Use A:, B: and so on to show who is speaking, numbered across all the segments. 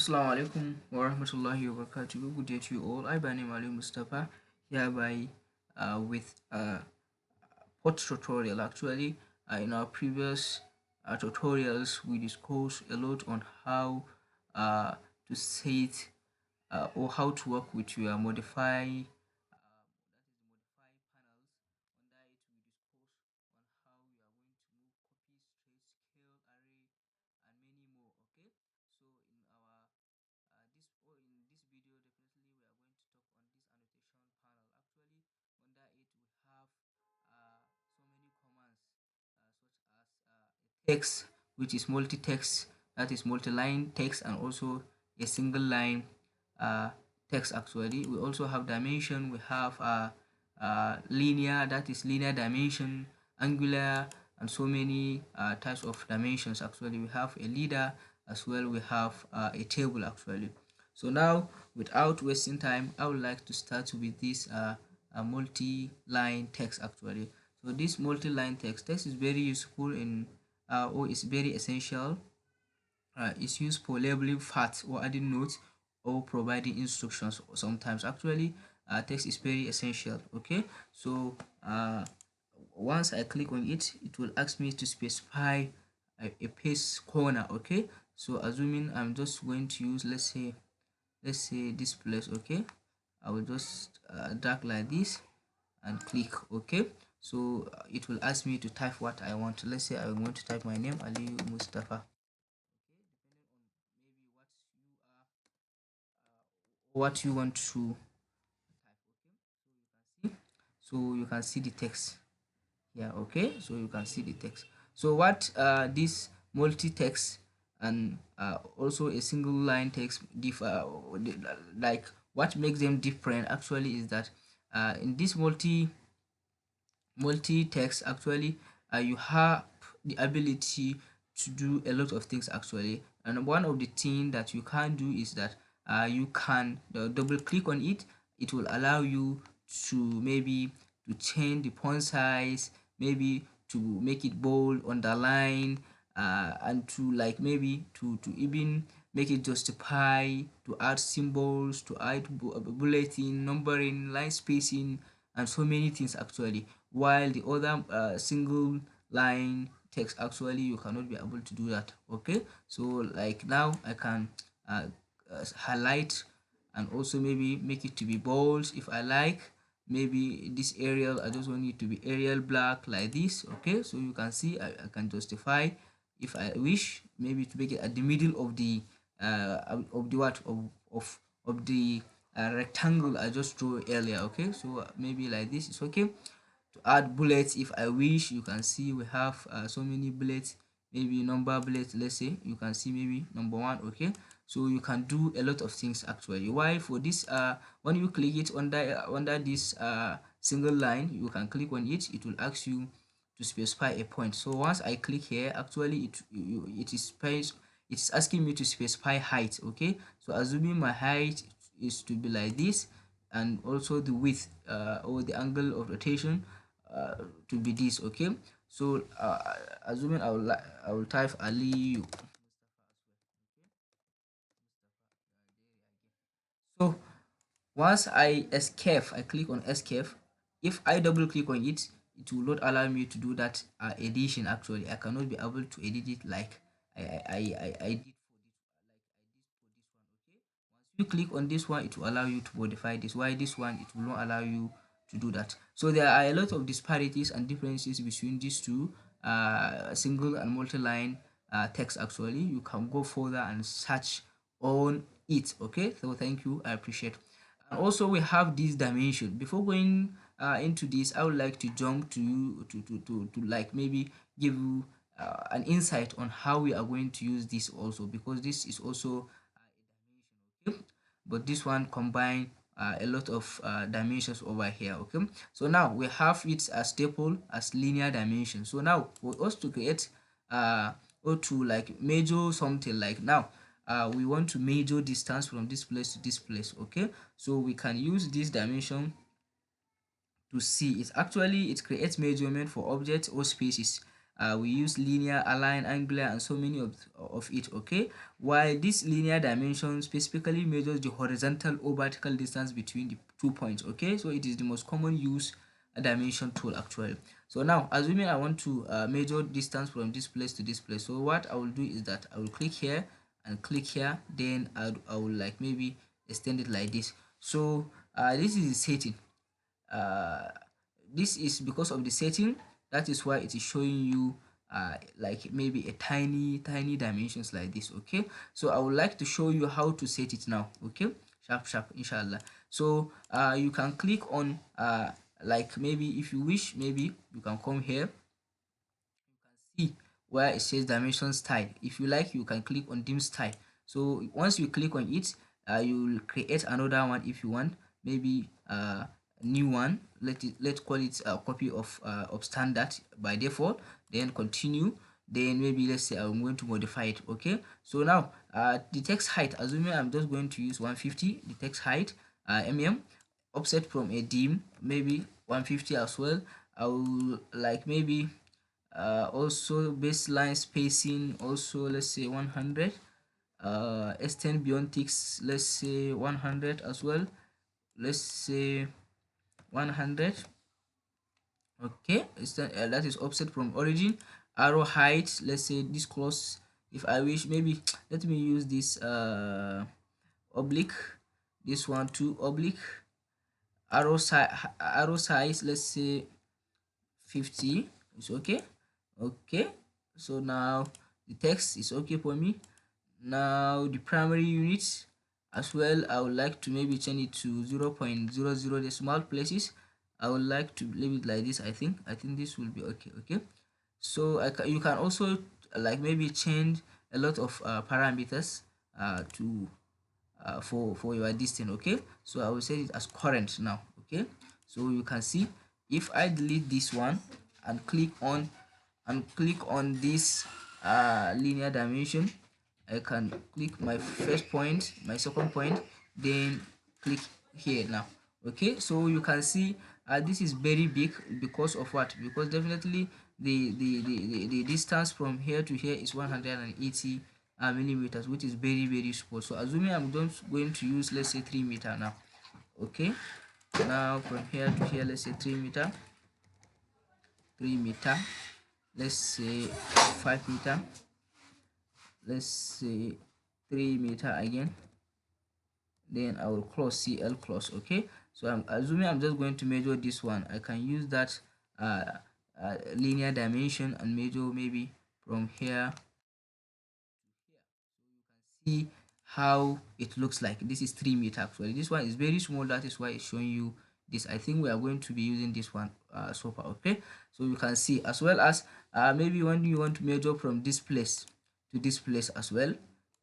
A: Assalamu alaikum wa rahmatullahi wa barakatuh. Good day to you all. I by name Ali Mustafa hereby with what tutorial actually. In our previous tutorials we discussed a lot on how to set or how to work with your modify text, which is multi-text, that is multi-line text, and also a single line uh, text actually. We also have dimension, we have linear, that is linear dimension, angular, and so many types of dimensions actually. We have a leader as well, we have a table actually. So now, without wasting time, I would like to start with this multi-line text actually. So this multi-line text is very useful in or is very essential. It's used for labeling facts or adding notes or providing instructions. Sometimes actually text is very essential. Okay, so once I click on it, it will ask me to specify a paste corner. Okay, so assuming I'm just going to use, let's say this place. Okay, I will just drag like this and click OK. So it will ask me to type what I want. Let's say I want to type my name, Ali Mustafa. What you want to type. Okay, so you can see the text. Yeah, okay, so you can see the text. So what this multi-text and also a single line text differ, like what makes them different actually is that in this multi-text actually you have the ability to do a lot of things actually, and one of the things that you can do is that you can double click on it. It will allow you to maybe to change the font size, maybe to make it bold, underline, and to like maybe to even make it justify, to add symbols, to add bulleting, numbering, line spacing, and so many things actually, while the other single line text actually you cannot be able to do that. Okay, so like now I can highlight and also maybe make it to be bold if I like. Maybe this Arial, I just want it to be Arial black like this. Okay, so you can see I can justify if I wish, maybe to make it at the middle of the what of the rectangle I just drew earlier. Okay, so maybe like this is okay. To add bullets if I wish, you can see we have so many bullets, maybe number bullets. Let's say you can see maybe number one. Okay, so you can do a lot of things actually. Why for this when you click it under this single line, you can click on it, it will ask you to specify a point. So once I click here, actually it is asking me to specify height. Okay, so assuming my height is to be like this, and also the width or the angle of rotation to be this. Okay, so assuming I will type Ali. So once I escape, I click on escape. If I double click on it, it will not allow me to do that edition. Actually, I cannot be able to edit it like I did you click on this one, it will allow you to modify this. Why this one, it will not allow you to do that. So there are a lot of disparities and differences between these two single and multi-line text. Actually, you can go further and search on it. Okay, so thank you, I appreciate. And also we have this dimension. Before going into this, I would like to jump to you to like maybe give you an insight on how we are going to use this also, because this is also but this one combine a lot of dimensions over here. Okay, so now we have it as staple as linear dimension. So now for us to create or to like measure something, like now we want to measure distance from this place to this place. Okay, so we can use this dimension to see it. Actually, it creates measurement for objects or spaces we use linear, align, angular, and so many of it. Okay, while this linear dimension specifically measures the horizontal or vertical distance between the 2 points. Okay, so it is the most common use dimension tool actually. So now, assuming I want to measure distance from this place to this place, so what I will do is that I will click here and click here, then I will like maybe extend it like this. So this is the setting. uh, this is because of the setting, that is why it is showing you like maybe a tiny dimensions like this. Okay, so I would like to show you how to set it now. Okay, sharp inshallah. So you can click on like maybe if you wish, maybe you can come here, see where it says dimension style. If you like, you can click on dim style. So once you click on it, you will create another one if you want, maybe new one. Let's call it a copy of standard by default, then continue, then maybe let's say I'm going to modify it. Okay, so now the text height, assuming I'm just going to use 150, the text height offset from a dim, maybe 150 as well. I will like maybe also baseline spacing, also let's say 100. extend beyond ticks, let's say 100 as well, let's say 100. Okay, that is offset from origin. Arrow height, let's say this close, if I wish, maybe let me use this oblique, this one too oblique. Arrow size, let's say 50 is okay. Okay, so now the text is okay for me. Now the primary units as well, I would like to maybe change it to 0.00 decimal places. I would like to leave it like this. I think this will be okay. Okay, so you can also like maybe change a lot of parameters to for your distance. Okay, so I will set it as current now. Okay, so you can see if I delete this one and click on this linear dimension, I can click my first point, my second point, then click here now. Okay, so you can see this is very big because of what? Because definitely the distance from here to here is 180 millimeters, which is very small. So assuming I'm just going to use, let's say 3 meter now. Okay, now from here to here, let's say 3 meter, 3 meter, let's say 5 meter, let's say 3 meter again, then I will close CL close. Okay, so I'm assuming I'm just going to measure this one. I can use that linear dimension and measure maybe from here. See how it looks like. This is 3 meter actually. This one is very small, that is why it's showing you this. I think we are going to be using this one so far. Okay, so you can see, as well as maybe when you want to measure from this place to this place as well,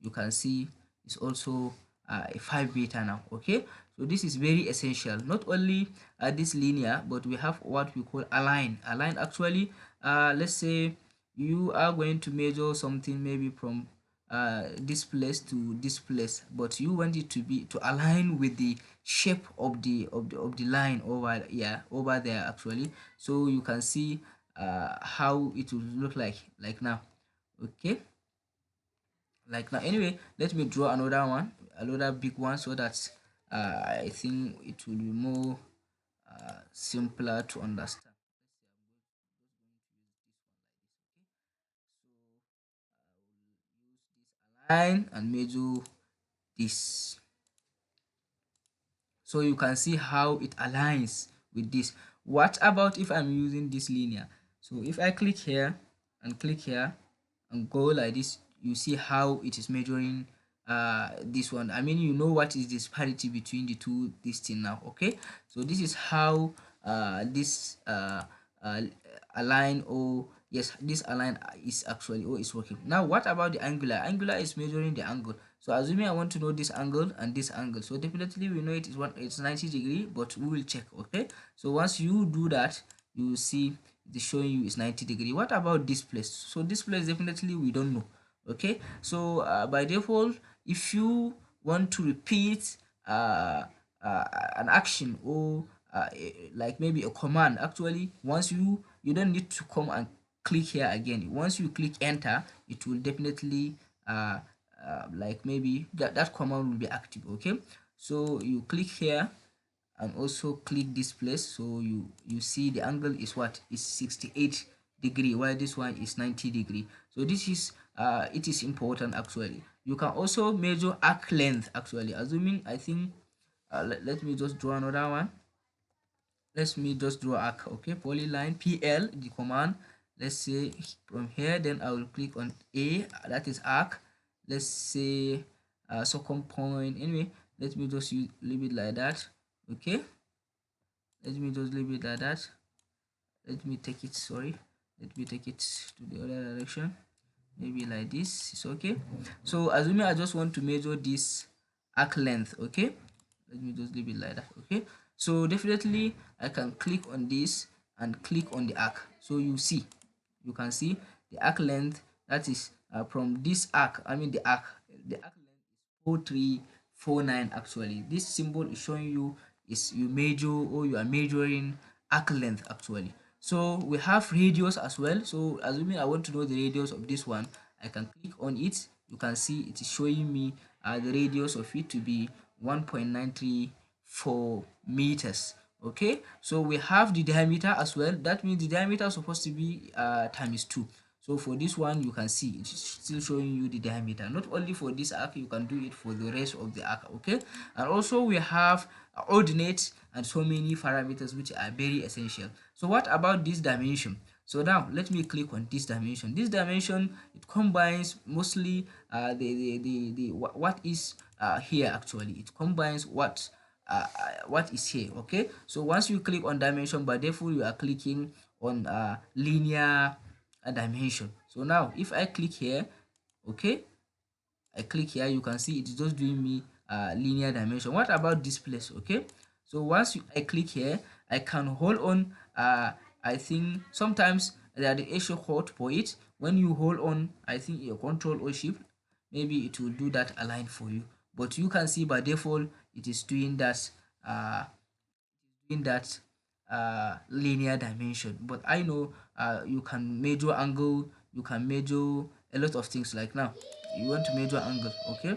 A: you can see it's also a 5 meter now. Okay, so this is very essential. Not only this linear, but we have what we call align actually. Let's say you are going to measure something maybe from this place to this place, but you want it to be to align with the shape of the line over, yeah, over there actually. So you can see how it will look like now. Okay, like now. Anyway, let me draw another one, another big one, so that I think it will be more simpler to understand. Line and measure this, so you can see how it aligns with this. What about if I'm using this linear? So if I click here and click here and go like this, you see how it is measuring this one. I mean, you know what is disparity between the two, this thing now. Okay, so this is how this uh, align, or yes, this align is actually, or is working. Now what about the angular is measuring the angle. So assuming I want to know this angle and this angle, so definitely we know it is one, it's 90 degree, but we will check. Okay, so once you do that, you will see the showing you is 90 degree. What about this place? So this place definitely we don't know. Okay, so by default, if you want to repeat an action, or like maybe a command, actually once you don't need to come and click here again. Once you click enter, it will definitely like maybe that command will be active. Okay, so you click here and also click this place, so you see the angle is what is 68 degree, while this one is 90 degree. So this is it is important. Actually, you can also measure arc length. Actually, assuming, I think let me just draw another one. Let me just draw arc. Okay, polyline pl, the command. Let's say from here, then I will click on a, that is arc. Let's say second point. Anyway, let me just leave it like that. Okay, let me just leave it like that. Let me take it, sorry, let me take it to the other direction, maybe like this. It's okay. So assuming I just want to measure this arc length. Okay, let me just leave it like that. Okay, so definitely I can click on this and click on the arc. So you can see the arc length, that is from this arc, I mean the arc length is 4349. Actually, this symbol is showing you is you measure, or you are measuring arc length actually. So we have radius as well. So assuming I want to know the radius of this one, I can click on it. You can see it is showing me the radius of it to be 1.934 meters. Okay, so we have the diameter as well. That means the diameter is supposed to be times 2. So for this one, you can see it's still showing you the diameter. Not only for this arc, you can do it for the rest of the arc. Okay, and also we have ordinates and so many parameters which are very essential. So what about this dimension? So now let me click on this dimension. This dimension, it combines mostly what is here. Actually, it combines what is here. Okay, so once you click on dimension, by default you are clicking on linear dimension. So now if I click here, okay, I click here, you can see it's just doing me linear dimension. What about this place? Okay, so once I click here, I can hold on. I think sometimes there are the issue hot for it. When you hold on, I think your control or shift, maybe it will do that align for you. But you can see by default it is doing that linear dimension. But I know you can measure angle, you can measure a lot of things. Like now you want to measure angle. Okay,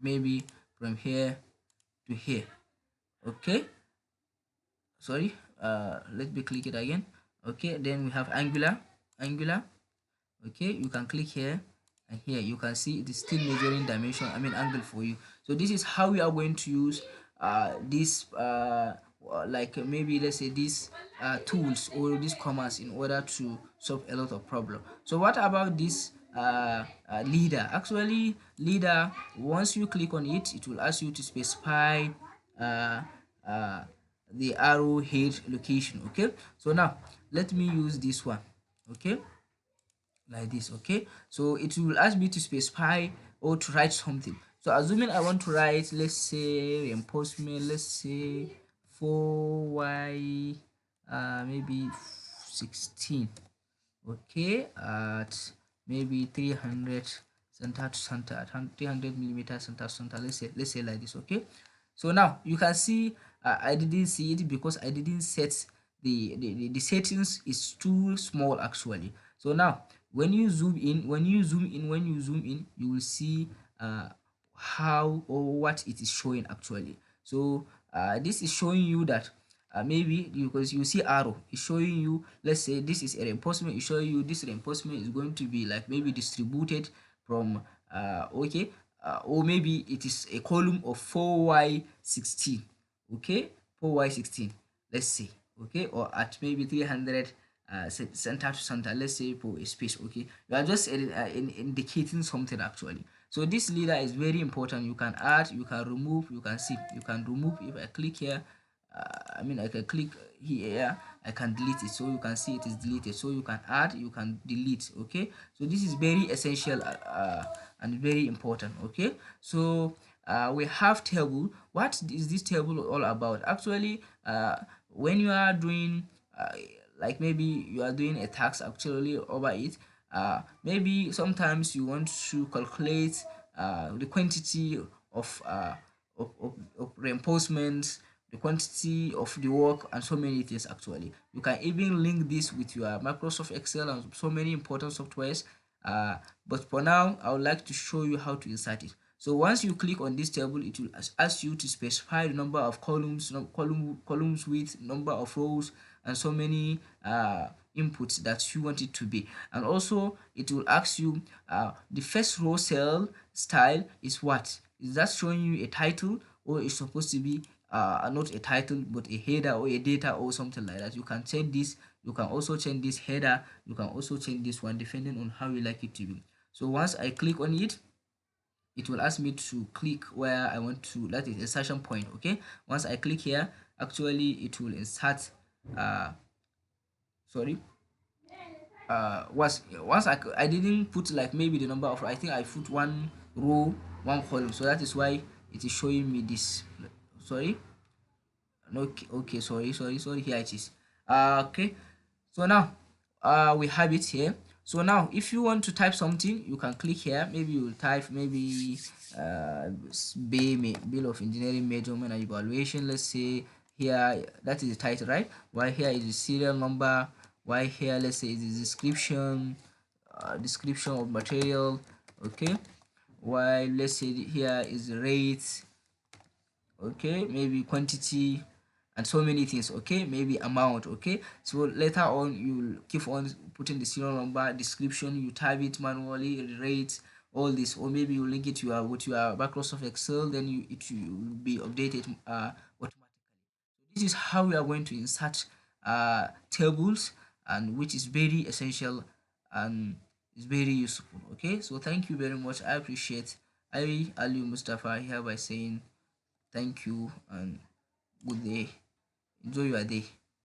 A: maybe from here to here. Okay, sorry, let me click it again. Okay, then we have angular. Okay, you can click here, and here you can see it is still measuring dimension, I mean angle for you. So this is how we are going to use this like maybe let's say these tools or these commands in order to solve a lot of problem. So what about this leader? Actually, leader, once you click on it, it will ask you to specify uh, uh, the arrowhead location. Okay, so now let me use this one. Okay, like this. Okay, so it will ask me to specify or to write something. So assuming I want to write, let's say reinforcement, let's say 4y maybe 16. Okay, at maybe 300 center to center, at 300 millimeter center to center, let's say like this. Okay, so now you can see I didn't see it because I didn't set the settings is too small actually. So now when you zoom in, you will see how or what it is showing actually. So this is showing you that maybe because you see arrow is showing you, let's say this is a reinforcement, is showing you this reinforcement is going to be like maybe distributed from okay, or maybe it is a column of 4y16. Okay, 4y16, let's say. Okay, or at maybe 300 center to center, let's say for a space. Okay, you are just indicating something actually. So this leader is very important. You can add, you can remove, you can see, you can remove. If I click here, I mean I can click here, I can delete it. So you can see it is deleted. So you can add, you can delete. Okay, so this is very essential and very important. Okay, so we have table. What is this table all about? Actually, when you are doing like maybe you are doing a task actually over it, maybe sometimes you want to calculate the quantity of reinforcements the quantity of the work, and so many things. Actually, you can even link this with your Microsoft Excel and so many important softwares. But for now, I would like to show you how to insert it. So once you click on this table, it will ask you to specify the number of columns, columns width, number of rows, and so many inputs that you want it to be. And also it will ask you the first row cell style is what. Is that showing you a title, or is supposed to be not a title but a header or a data or something like that? You can change this. You can also change this header. You can also change this one depending on how you like it to be. So once I click on it, it will ask me to click where I want to, that is insertion point. Okay, once I click here, actually it will insert sorry once I didn't put like maybe the number of, I think I put one row, one column, so that is why it is showing me this. Sorry, okay, okay, sorry, here it is. Okay, so now we have it here. So now if you want to type something, you can click here. Maybe you will type maybe bill of engineering measurement and evaluation. Let's say here that is the title, right? While here is the serial number. While here, let's say, is the description of material. Okay, while let's say here is the rate. Okay, maybe quantity, and so many things. Okay, maybe amount. Okay, so later on you'll keep on putting the serial number, description, you type it manually, rate, all this, or maybe you link it to your with your Microsoft Excel, then will be updated automatically. This is how we are going to insert tables, and which is very essential and is very useful. Okay, so thank you very much. I appreciate. I, Ali Mustafa, here by saying thank you and good day. Enjoy your day.